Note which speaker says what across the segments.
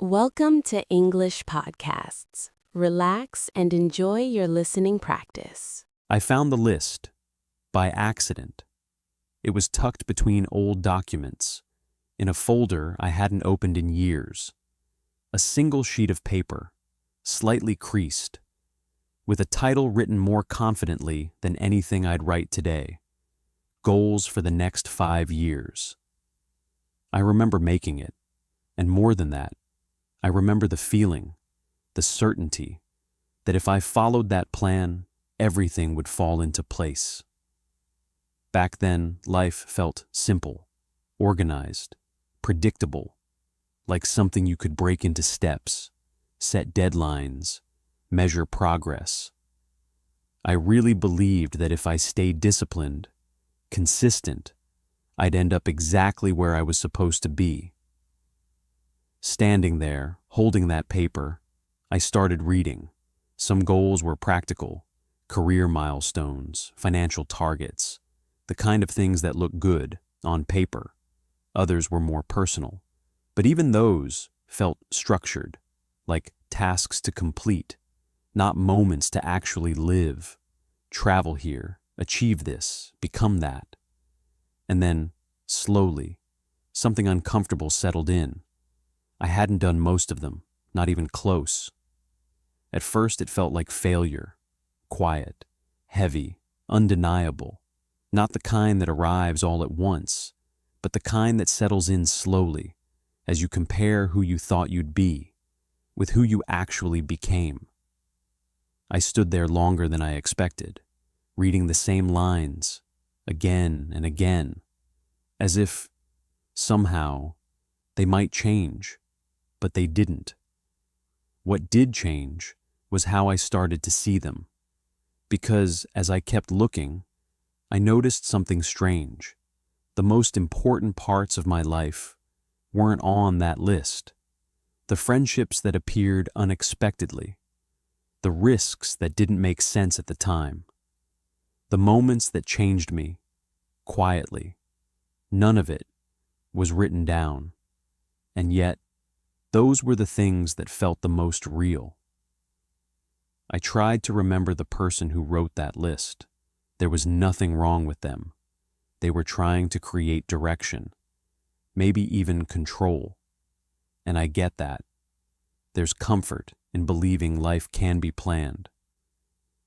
Speaker 1: Welcome to English Podcasts. Relax and enjoy your listening practice.
Speaker 2: I found the list by accident. It was tucked between old documents in a folder I hadn't opened in years. A single sheet of paper, slightly creased, with a title written more confidently than anything I'd write today. Goals for the next 5 years. I remember making it, and more than that, I remember the feeling, the certainty, that if I followed that plan, everything would fall into place. Back then, life felt simple, organized, predictable, like something you could break into steps, set deadlines, measure progress. I really believed that if I stayed disciplined, consistent, I'd end up exactly where I was supposed to be. Standing there, holding that paper, I started reading. Some goals were practical, career milestones, financial targets, the kind of things that look good on paper. Others were more personal, but even those felt structured, like tasks to complete, not moments to actually live, travel here, achieve this, become that. And then, slowly, something uncomfortable settled in. I hadn't done most of them, not even close. At first it felt like failure, quiet, heavy, undeniable, not the kind that arrives all at once, but the kind that settles in slowly as you compare who you thought you'd be with who you actually became. I stood there longer than I expected, reading the same lines again and again, as if, somehow, they might change. But they didn't. What did change was how I started to see them. Because as I kept looking, I noticed something strange. The most important parts of my life weren't on that list. The friendships that appeared unexpectedly. The risks that didn't make sense at the time. The moments that changed me, quietly. None of it was written down. And yet, those were the things that felt the most real. I tried to remember the person who wrote that list. There was nothing wrong with them. They were trying to create direction, maybe even control. And I get that. There's comfort in believing life can be planned.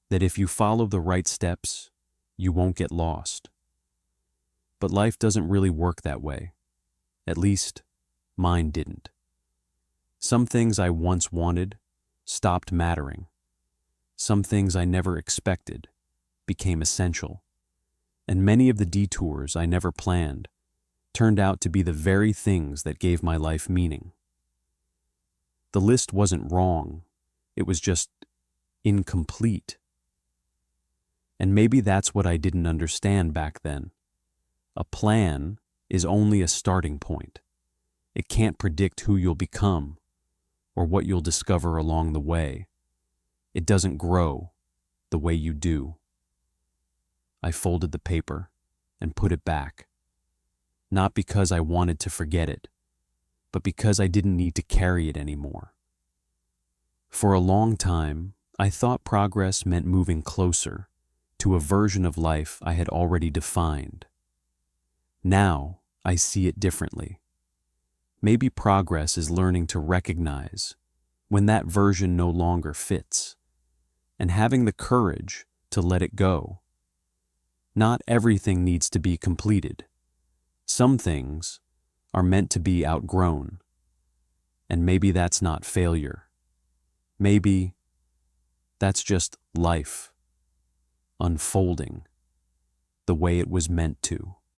Speaker 2: That if you follow the right steps, you won't get lost. But life doesn't really work that way. At least, mine didn't. Some things I once wanted stopped mattering. Some things I never expected became essential. And many of the detours I never planned turned out to be the very things that gave my life meaning. The list wasn't wrong. It was just incomplete. And maybe that's what I didn't understand back then. A plan is only a starting point. It can't predict who you'll become or what you'll discover along the way. It doesn't grow the way you do. I folded the paper and put it back, not because I wanted to forget it, but because I didn't need to carry it anymore. For a long time, I thought progress meant moving closer to a version of life I had already defined. Now, I see it differently. Maybe progress is learning to recognize when that version no longer fits, and having the courage to let it go. Not everything needs to be completed. Some things are meant to be outgrown, and maybe that's not failure. Maybe that's just life unfolding the way it was meant to.